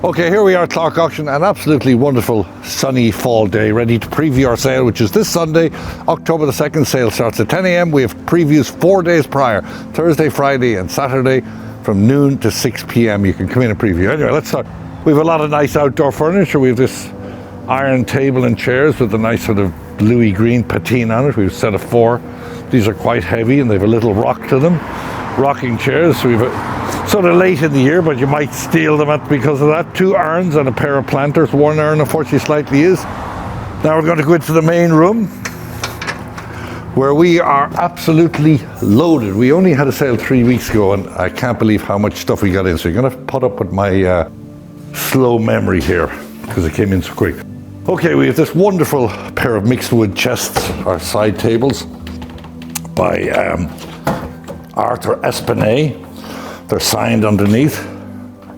Okay, here we are at Clarke Auction, an absolutely wonderful sunny fall day, ready to preview our sale, which is this Sunday, October the 2nd. Sale starts at 10 a.m. We have previews 4 days prior, Thursday, Friday and Saturday from noon to 6 p.m. You can come in and preview. Anyway, let's start. We have a lot of nice outdoor furniture. We have this iron table and chairs with a nice sort of bluey green patina on it. We have a set of 4. These are quite heavy and they have a little rock to them. Rocking chairs. So we have sort of late in the year, but you might steal them because of that. 2 urns and a pair of planters. 1 urn, unfortunately, slightly is. Now we're going to go into the main room where we are absolutely loaded. We only had a sale 3 weeks ago, and I can't believe how much stuff we got in. So you're going to put up with my slow memory here because it came in so quick. Okay, we have this wonderful pair of mixed wood chests, or side tables, by Arthur Espinay. They're signed underneath.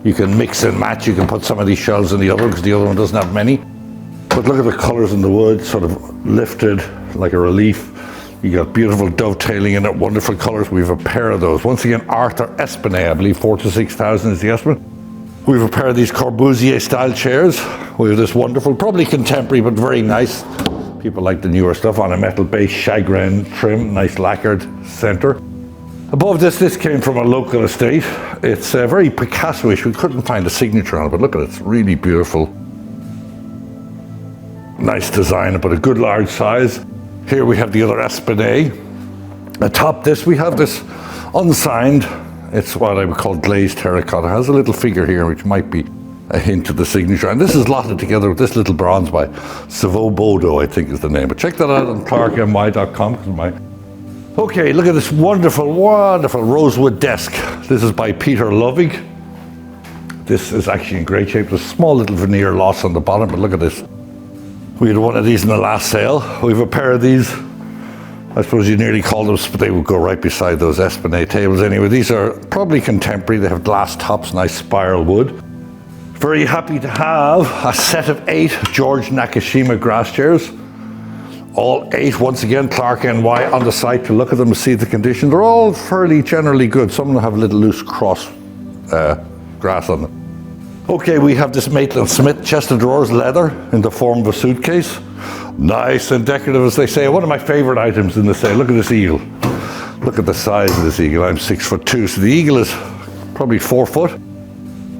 You can mix and match. You can put some of these shelves in the other because the other one doesn't have many. But look at the colors in the wood, sort of lifted like a relief. You got beautiful dovetailing in it, wonderful colors. We have a pair of those. Once again, Arthur Espinay, I believe 4,000 to 6,000 is the estimate. We have a pair of these Corbusier style chairs. We have this wonderful, probably contemporary, but very nice. People like the newer stuff, on a metal base, chagrin trim, nice lacquered center. Above this came from a local estate. It's very Picasso-ish. We couldn't find a signature on it, but look at it, it's really beautiful. Nice design, but a good large size. Here we have the other Espinay. Atop this, we have this unsigned, it's what I would call glazed terracotta. It has a little figure here, which might be a hint of the signature. And this is lotted together with this little bronze by Savo Bodo, I think is the name. But check that out on ClarkeNY.com. Okay, look at this wonderful, wonderful rosewood desk. This is by Peter Lovig. This is actually in great shape. There's a small little veneer loss on the bottom, but look at this. We had one of these in the last sale. We have a pair of these. I suppose you nearly call them, but they would go right beside those Espinay tables. Anyway, these are probably contemporary. They have glass tops, nice spiral wood. Very happy to have a set of 8 George Nakashima grass chairs. All 8, once again, Clarke NY on the site to look at them and see the condition. They're all fairly generally good. Some of them have a little loose cross grass on them. Okay, we have this Maitland Smith chest of drawers, leather, in the form of a suitcase. Nice and decorative, as they say. One of my favorite items in the sale. Look at this eagle. Look at the size of this eagle. I'm 6'2", so the eagle is probably 4 foot.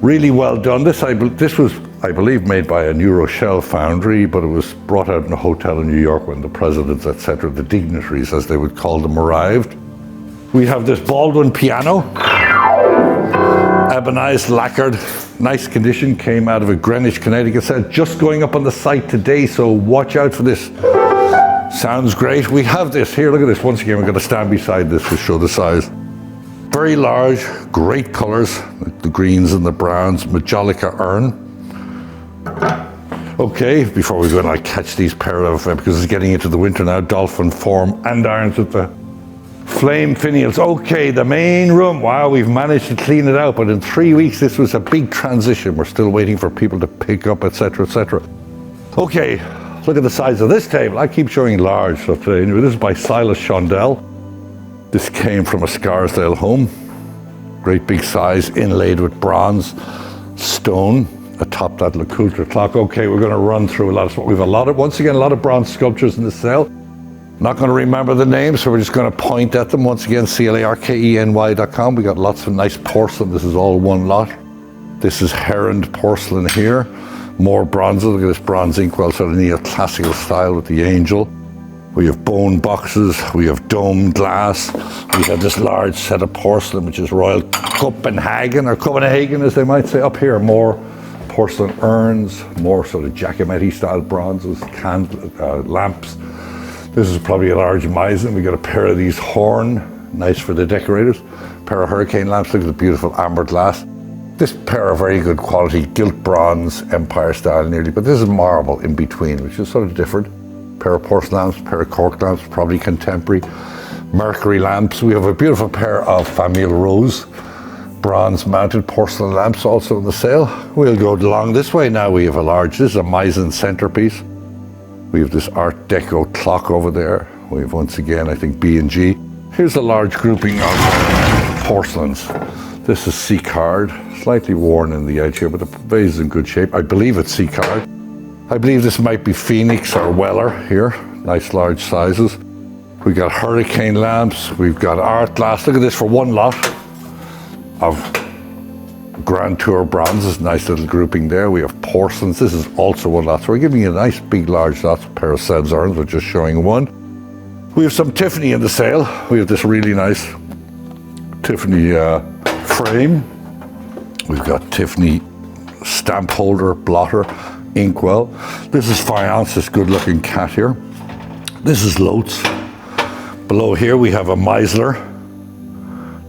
Really well done. This was, I believe, made by a New Rochelle foundry, but it was brought out in a hotel in New York when the presidents, etc., the dignitaries, as they would call them, arrived. We have this Baldwin piano, ebonized, lacquered, nice condition, came out of a Greenwich, Connecticut set, just going up on the site today, so watch out for this. Sounds great. We have this here, look at this. Once again, we're going to stand beside this to show the size. Very large, great colors, the greens and the browns, Majolica urn. Okay, before we go in, I'll catch these pair of, because it's getting into the winter now, dolphin form andirons with the flame finials. Okay, the main room. Wow, we've managed to clean it out, but in 3 weeks, this was a big transition. We're still waiting for people to pick up, etc., etc. Okay, look at the size of this table. I keep showing large stuff today. Anyway, this is by Silas Shondell. This came from a Scarsdale home. Great big size, inlaid with bronze stone atop that Le Coultre clock. Okay, we're going to run through a lot of stuff. We have once again, a lot of bronze sculptures in the sale. Not going to remember the names, so we're just going to point at them. Once again, ClarkeNY.com. We got lots of nice porcelain. This is all one lot. This is Herond porcelain here. More bronzes. Look at this bronze inkwell, sort of neoclassical style with the angel. We have bone boxes, we have domed glass, we have this large set of porcelain, which is Royal Copenhagen, or Copenhagen as they might say. Up here, more porcelain urns, more sort of Giacometti style bronzes, lamps. This is probably a large Meissen. We got a pair of these horn, nice for the decorators. A pair of hurricane lamps, look at the beautiful amber glass. This pair are very good quality, gilt bronze, Empire style nearly, but this is marble in between, which is sort of different. Pair of porcelain lamps, pair of cork lamps, probably contemporary. Mercury lamps. We have a beautiful pair of Famille Rose bronze mounted porcelain lamps also in the sale. We'll go along this way now. We have a large, this is a Meissen centerpiece. We have this Art Deco clock over there. We have once again, I think, B&G. Here's a large grouping of porcelains. This is C-card, slightly worn in the edge here, but the vase is in good shape. I believe it's C-card. I believe this might be Phoenix or Weller here. Nice large sizes. We've got hurricane lamps. We've got art glass. Look at this for one lot of Grand Tour bronzes. Nice little grouping there. We have porcelains. This is also one lot. So we're giving you a nice big large lot. A pair of Seb's urns. We're just showing one. We have some Tiffany in the sale. We have this really nice Tiffany frame. We've got Tiffany stamp holder, blotter, inkwell. This is faience, this good looking cat here. This is Lotz. Below here we have a Meisler,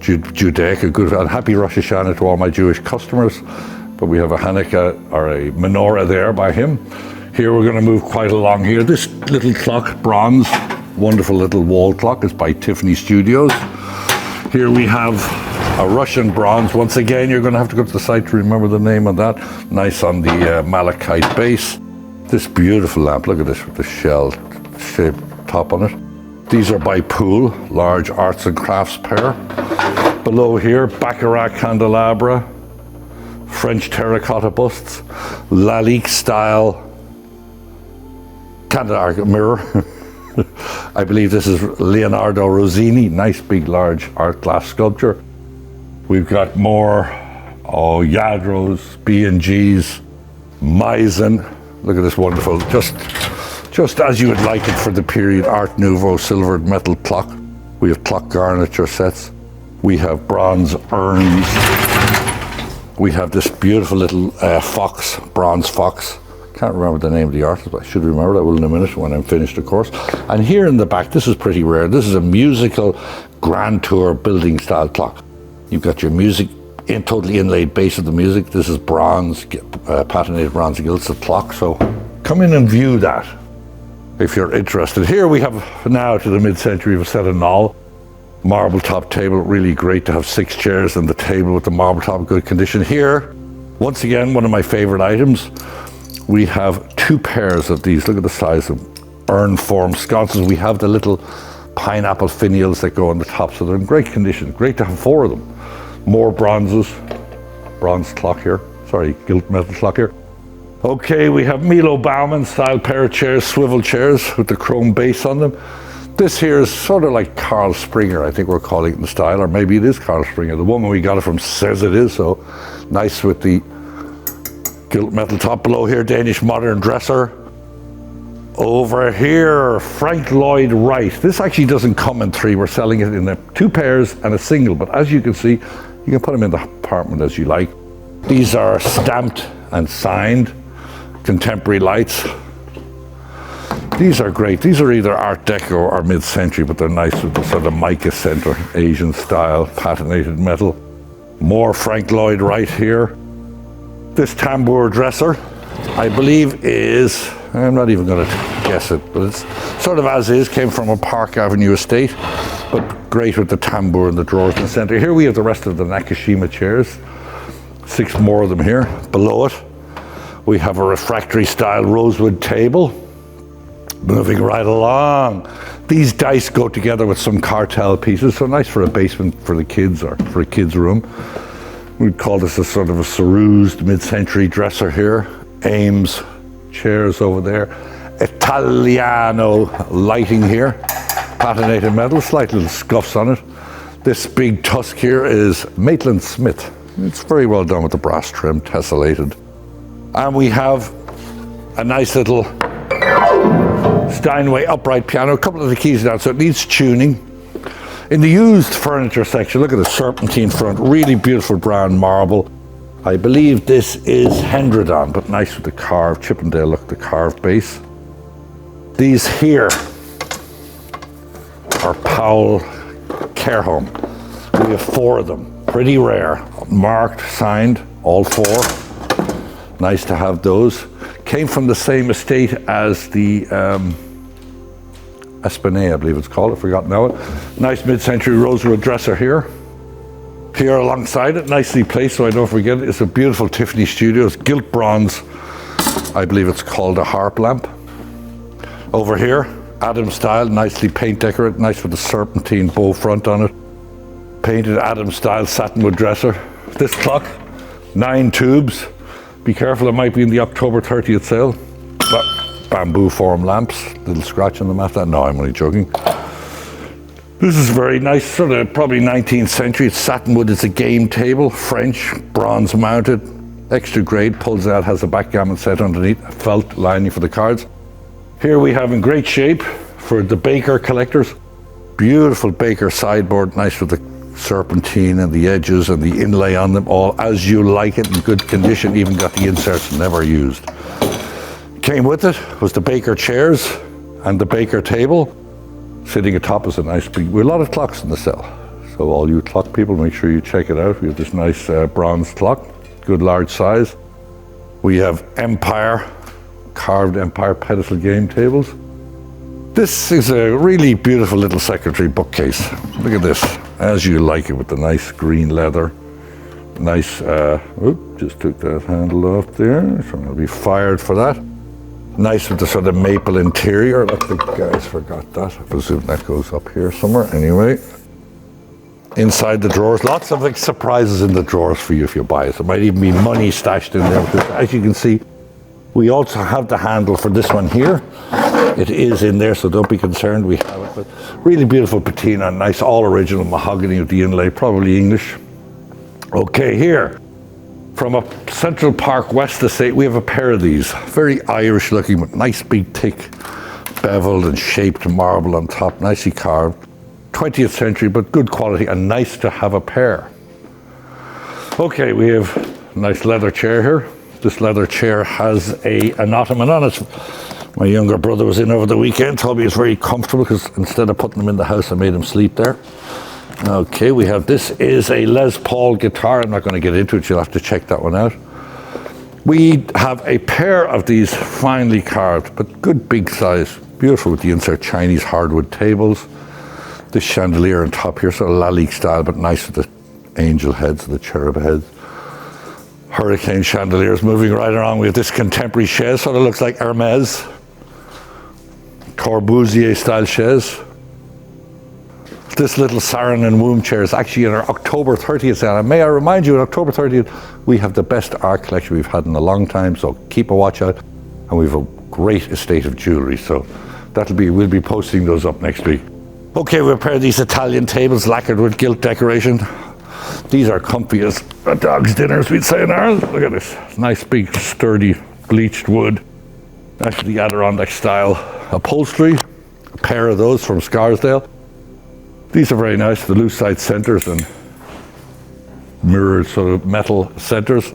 Judaic, a good, and happy Rosh Hashanah to all my Jewish customers. But we have a Hanukkah or a menorah there by him. Here we're going to move quite along here. This little clock, bronze, wonderful little wall clock, is by Tiffany Studios. Here we have a Russian bronze. Once again, you're going to have to go to the site to remember the name of that. Nice on the malachite base. This beautiful lamp, look at this with the shell shaped top on it. These are by Poole, large arts and crafts pair. Below here, Baccarat candelabra, French terracotta busts, Lalique style candelabra mirror. I believe this is Leonardo Rossini, nice big large art glass sculpture. We've got more, Yadros, B&Gs, Meissen. Look at this wonderful, just as you would like it for the period, Art Nouveau silvered metal clock. We have clock garniture sets. We have bronze urns. We have this beautiful little fox, bronze fox. Can't remember the name of the artist, but I should remember. I will in a minute when I'm finished, of course. And here in the back, this is pretty rare. This is a musical Grand Tour building style clock. You've got your music in totally inlaid base of the music. This is bronze, patinated bronze gilded clock. So come in and view that if you're interested. Here we have now to the mid-century, we've a set of Knoll. Marble top table, really great to have 6 chairs and the table with the marble top, good condition. Here, once again, one of my favorite items. We have 2 pairs of these. Look at the size of urn form sconces. We have the little pineapple finials that go on the top, so they're in great condition. Great to have 4 of them. More bronzes. Bronze clock here. Sorry, gilt metal clock here. Okay, we have Milo Baumann style pair of chairs, swivel chairs with the chrome base on them. This here is sort of like Carl Springer, I think we're calling it in the style, or maybe it is Carl Springer. The woman we got it from says it is, so nice with the gilt metal top. Below here, Danish modern dresser. Over here, Frank Lloyd Wright. This actually doesn't come in 3. We're selling it in 2 pairs and a single, but as you can see, you can put them in the apartment as you like. These are stamped and signed, contemporary lights. These are great. These are either Art Deco or mid-century, but they're nice with the sort of mica center, Asian style, patinated metal. More Frank Lloyd Wright here. This tambour dresser, I believe is, I'm not even going to guess it, but it's sort of as is, came from a Park Avenue estate, but great with the tambour and the drawers in the center. Here we have the rest of the Nakashima chairs. 6 more of them here. Below it, we have a refractory style rosewood table. Moving right along. These dice go together with some cartel pieces, so nice for a basement for the kids or for a kid's room. We'd call this a sort of a cerused mid-century dresser here. Ames chairs over there. Italiano lighting here. Patinated metal, slight little scuffs on it. This big tusk here is Maitland Smith. It's very well done with the brass trim, tessellated. And we have a nice little Steinway upright piano, a couple of the keys down, so it needs tuning. In the used furniture section, look at the serpentine front, really beautiful brown marble. I believe this is Hendredon, but nice with the carved, Chippendale look, the carved base. These here are Powell Care Home. We have 4 of them, pretty rare, marked, signed, all 4. Nice to have those. Came from the same estate as the Esplanade, I believe it's called, I've forgotten now. Nice mid-century rosewood dresser here. Here alongside it, nicely placed so I don't forget it, it's a beautiful Tiffany Studios, gilt bronze, I believe it's called a harp lamp. Over here, Adam style, nicely paint decorated, nice with the serpentine bow front on it. painted Adam style satinwood dresser. This clock, 9 tubes. Be careful, it might be in the October 30th sale. Bamboo form lamps, little scratch on the mat. No, I'm only joking. This is very nice, sort of probably 19th century. It's satinwood, it's a game table, French, bronze mounted, extra grade, pulls out, has a backgammon set underneath, felt lining for the cards. Here we have in great shape for the Baker collectors. Beautiful Baker sideboard, nice with the serpentine and the edges and the inlay on them, all as you like it, in good condition, even got the inserts never used. Came with it was the Baker chairs and the Baker table. Sitting atop is a nice big, we have a lot of clocks in the cell. So all you clock people, make sure you check it out. We have this nice bronze clock, good large size. We have Empire, carved Empire pedestal game tables. This is a really beautiful little secretary bookcase. Look at this, as you like it, with the nice green leather. Nice, just took that handle off there, so I'm gonna be fired for that. Nice with the sort of maple interior. Look, the guys forgot that. I presume that goes up here somewhere. Anyway, inside the drawers, lots of like surprises in the drawers for you if you buy it. There might even be money stashed in there. Because as you can see, we also have the handle for this one here. It is in there, so don't be concerned. We have it, but really beautiful patina, nice all original mahogany with the inlay, probably English. Okay, here. From a Central Park West estate, we have a pair of these. Very Irish looking, with nice big thick beveled and shaped marble on top, nicely carved. 20th century, but good quality and nice to have a pair. Okay, we have a nice leather chair here. This leather chair has an ottoman on it. My younger brother was in over the weekend, told me it's very comfortable because instead of putting him in the house, I made him sleep there. Okay, we have, this is a Les Paul guitar. I'm not going to get into it, you'll have to check that one out. We have a pair of these finely carved, but good big size, beautiful with the insert Chinese hardwood tables. This chandelier on top here, sort of Lalique style, but nice with the angel heads and the cherub heads. Hurricane chandeliers moving right along. We have this contemporary chaise, sort of looks like Hermes. Corbusier style chaise. This little Sarin and Womb chair is actually in our October 30th sale. And may I remind you, on October 30th, we have the best art collection we've had in a long time, so keep a watch out. And we have a great estate of jewellery, so we'll be posting those up next week. Okay, we have a pair of these Italian tables, lacquered with gilt decoration. These are comfy as a dog's dinner, as we'd say in Ireland. Look at this, nice big sturdy bleached wood. Actually Adirondack style upholstery. A pair of those from Scarsdale. These are very nice, the loose side centers and mirrored sort of metal centers.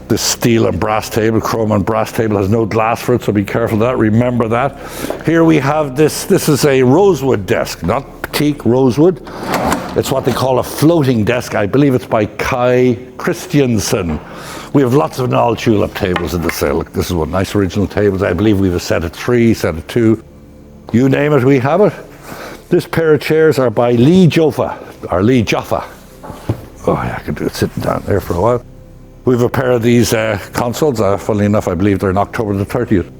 This steel and brass table, chrome and brass table, has no glass for it, so be careful of that, remember that. Here we have this is a rosewood desk, not teak, rosewood. It's what they call a floating desk. I believe it's by Kai Christiansen. We have lots of Noel tulip tables in the sale. Look, this is one, nice original tables. I believe we have a set of 3, set of 2. You name it, we have it. This pair of chairs are by Lee Joffa. Oh yeah, I could do it sitting down there for a while. We have a pair of these consoles. Funnily enough, I believe they're in October the 30th.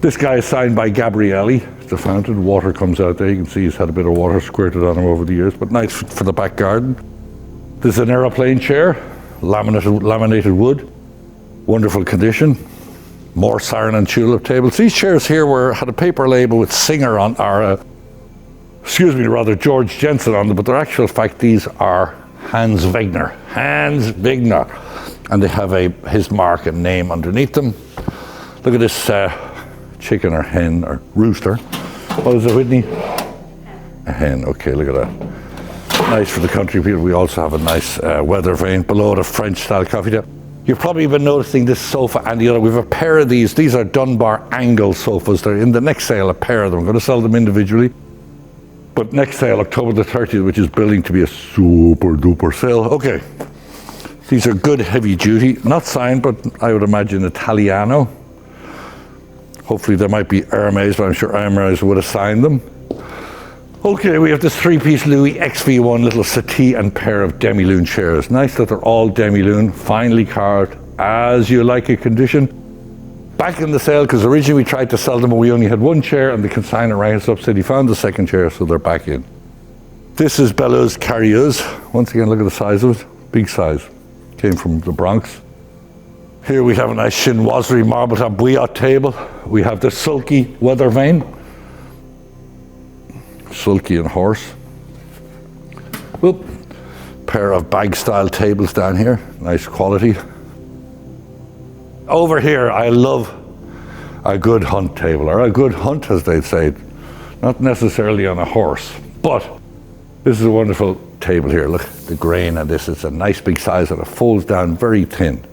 This guy is signed by Gabrielli. It's a fountain. Water comes out there. You can see he's had a bit of water squirted on him over the years, but nice for the back garden. This is an aeroplane chair, laminated wood, wonderful condition. More Sarin and tulip tables. These chairs here had a paper label with Singer on, George Jensen on them, but they're actual fact these are Hans Wegner, and they have his mark and name underneath them. Look at this chicken or hen or rooster. What is it, Whitney? A hen. Okay, look at that. Nice for the country people. We also have a nice weather vane below the French style coffee table. You've probably been noticing this sofa and the other. We have a pair of these. These are Dunbar angle sofas. They're in the next sale, a pair of them. I'm going to sell them individually. But next sale, October the 30th, which is building to be a super duper sale. Okay. These are good heavy duty, not signed, but I would imagine Italiano. Hopefully there might be Hermes, but I'm sure Hermes would have signed them. Okay, we have this 3-piece Louis XV1 little settee and pair of demi-lune chairs. Nice that they're all demi-lune, finely carved, as you like a condition. Back in the sale, because originally we tried to sell them and we only had one chair, and the consignor rang us up, said he found the second chair, so they're back in. This is Belleuse Carrieuse. Once again, look at the size of it. Big size. Came from the Bronx. Here we have a nice chinoiserie marble top bouillotte table. We have the sulky weather vane. Sulky and horse. Whoop. Pair of bag style tables down here. Nice quality. Over here, I love a good hunt table, or a good hunt as they'd say. Not necessarily on a horse, but this is a wonderful table here. Look, the grain on this. It's a nice big size and it folds down very thin.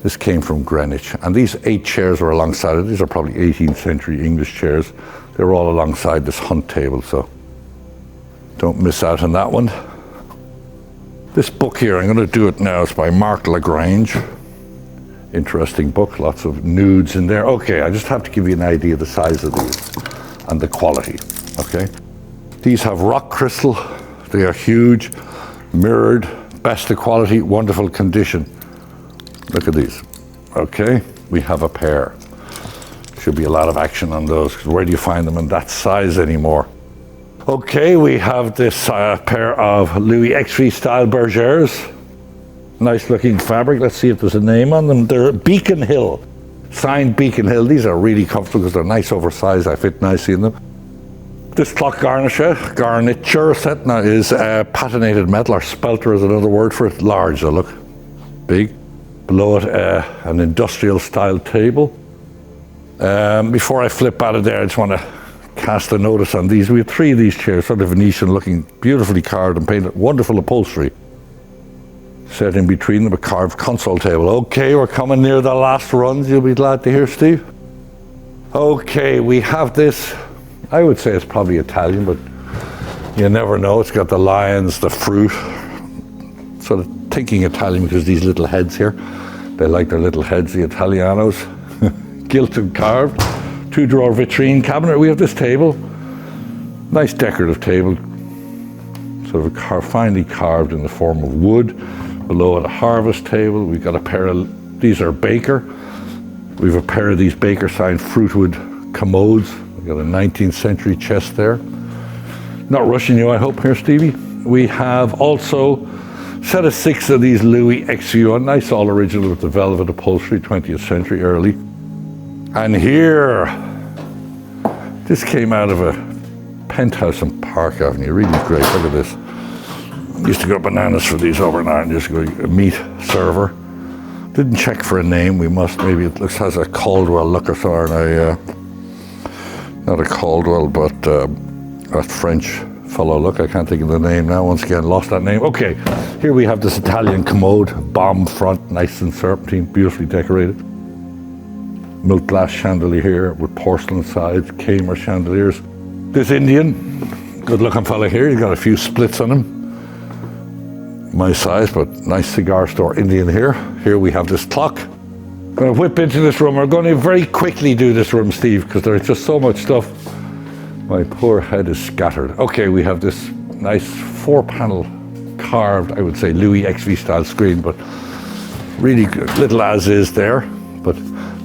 This came from Greenwich, and these 8 chairs were alongside it. These are probably 18th century English chairs. They were all alongside this hunt table, so don't miss out on that one. This book here, I'm going to do it now. It's by Mark Lagrange. Interesting book, lots of nudes in there. Okay, I just have to give you an idea of the size of these and the quality, okay? These have rock crystal. They are huge, mirrored, best of quality, wonderful condition. Look at these. Okay, we have a pair. Should be a lot of action on those, because where do you find them in that size anymore? Okay, we have this pair of Louis XV style bergères. Nice looking fabric. Let's see if there's a name on them. They're Beacon Hill, signed Beacon Hill. These are really comfortable because they're nice oversized. I fit nicely in them. This clock garniture set now is patinated metal, or spelter is another word for it. Large, look, big. Below it, an industrial style table. Before I flip out of there, I just want to cast a notice on these. We have 3 of these chairs, sort of Venetian looking, beautifully carved and painted, wonderful upholstery. Set in between them, a carved console table. Okay, we're coming near the last runs, you'll be glad to hear, Steve. Okay, we have this, I would say it's probably Italian, but you never know. It's got the lions, the fruit, sort of thinking Italian because these little heads here. They like their little heads, the Italianos. Gilt and carved. 2-drawer vitrine cabinet. We have this table. Nice decorative table. Sort of finely carved in the form of wood. Below it, a harvest table. We've got a pair of, these are Baker. We have a pair of these Baker signed fruitwood commodes. We've got a 19th century chest there. Not rushing you, I hope, here, Stevie. We have also set of 6 of these Louis XV, nice all original with the velvet upholstery, 20th century early. And here, this came out of a penthouse on Park Avenue, really great. Look at this. Used to go bananas for these overnight, and just go a meat server. Didn't check for a name. We must, maybe it looks has a Caldwell look or so, not a Caldwell, but a French fellow look. I can't think of the name now. Once again, lost that name. Okay, here we have this Italian commode, bomb front, nice and serpentine, beautifully decorated. Milk glass chandelier here with porcelain sides, Kamer chandeliers. This Indian, good looking fella here. He's got a few splits on him. My size, but nice cigar store Indian here. Here we have this clock. I'm going to whip into this room. We're going to very quickly do this room, Steve, because there's just so much stuff. My poor head is scattered. Okay, we have this nice 4-panel carved, I would say, Louis XV style screen, but really good, little as is there. But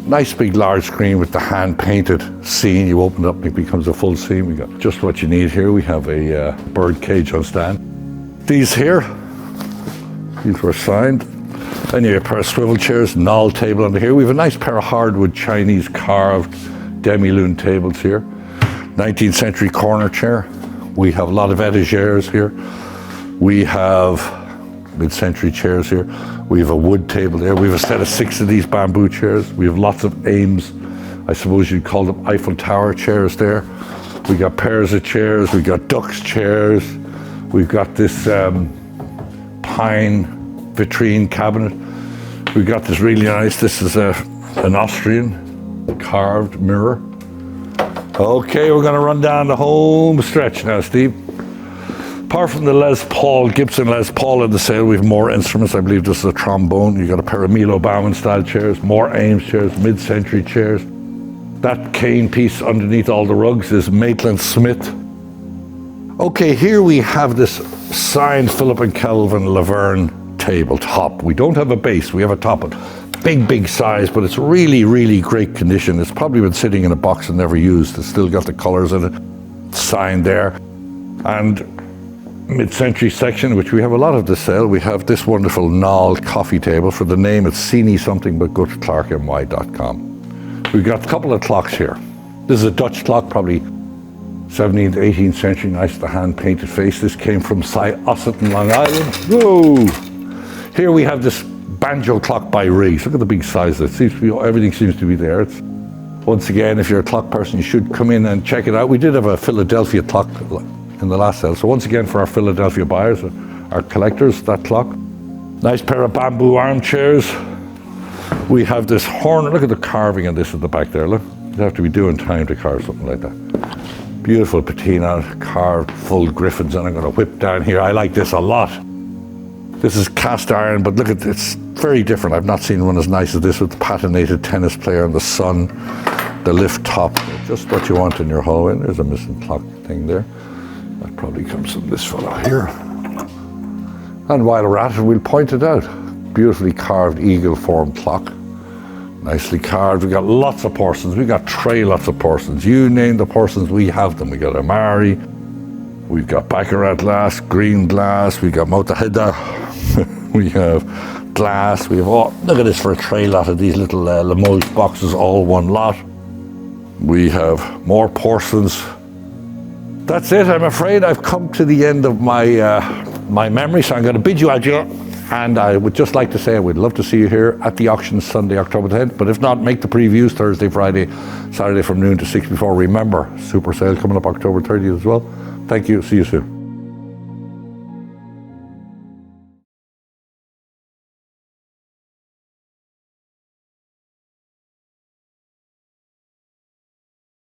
nice big large screen with the hand painted scene. You open it up and it becomes a full scene. We got just what you need here. We have a bird cage on stand. These here, these were signed. Then you have a pair of swivel chairs, knoll table under here. We have a nice pair of hardwood Chinese carved demi-lune tables here. 19th century corner chair. We have a lot of etagères here. We have mid-century chairs here. We have a wood table there. We have a set of 6 of these bamboo chairs. We have lots of Ames, I suppose you'd call them Eiffel Tower chairs there. We got pairs of chairs. We got Dux chairs. We've got this pine vitrine cabinet. We've got this really nice, this is an Austrian carved mirror. Okay, we're going to run down the home stretch now, Steve. Apart from the Les Paul, Gibson Les Paul in the sale, we have more instruments. I believe this is a trombone. You've got a pair of Milo Bauman style chairs, more Ames chairs, mid-century chairs. That cane piece underneath all the rugs is Maitland Smith. Okay, here we have this signed Philip and Kelvin Laverne tabletop. We don't have a base, we have a top. Big size, but it's really, really great condition. It's probably been sitting in a box and never used. It's still got the colors in it, signed there. And mid-century section, which we have a lot of this sale. We have this wonderful Knoll coffee table. For the name, it's Seany something, but go to clarkeny.com. We've got a couple of clocks here. This is a Dutch clock, probably 17th, 18th century, nice the hand-painted face. This came from Ossiton, Long Island. Whoa! Here we have this banjo clock by Rees. Look at the big size. It seems to be, everything seems to be there. It's, once again, if you're a clock person, you should come in and check it out. We did have a Philadelphia clock in the last sale. So once again, for our Philadelphia buyers, our collectors, that clock. Nice pair of bamboo armchairs. We have this horn. Look at the carving on this at the back there. Look, you'd have to be doing time to carve something like that. Beautiful patina, carved full griffins, and I'm going to whip down here. I like this a lot. This is cast iron, but look at this, very different. I've not seen one as nice as this with the patinated tennis player and the sun, the lift top. Just what you want in your hallway. There's a missing clock thing there. That probably comes from this fellow here. And while we're at it, we'll point it out. Beautifully carved eagle form clock. Nicely carved. We've got lots of porcelains. We've got lots of porcelains. You name the porcelains, we have them. We got Amari. We've got Baccarat glass, green glass. We've got Motaheda. We have glass. We have all, look at this for a tray lot of these little Limoges boxes, all one lot. We have more porcelains. That's it. I'm afraid I've come to the end of my my memory, so I'm going to bid you adieu. And I would just like to say I would love to see you here at the auction Sunday, October 10th. But if not, make the previews Thursday, Friday, Saturday from noon to 6 before. Remember, super sale coming up October 30th as well. Thank you. See you soon.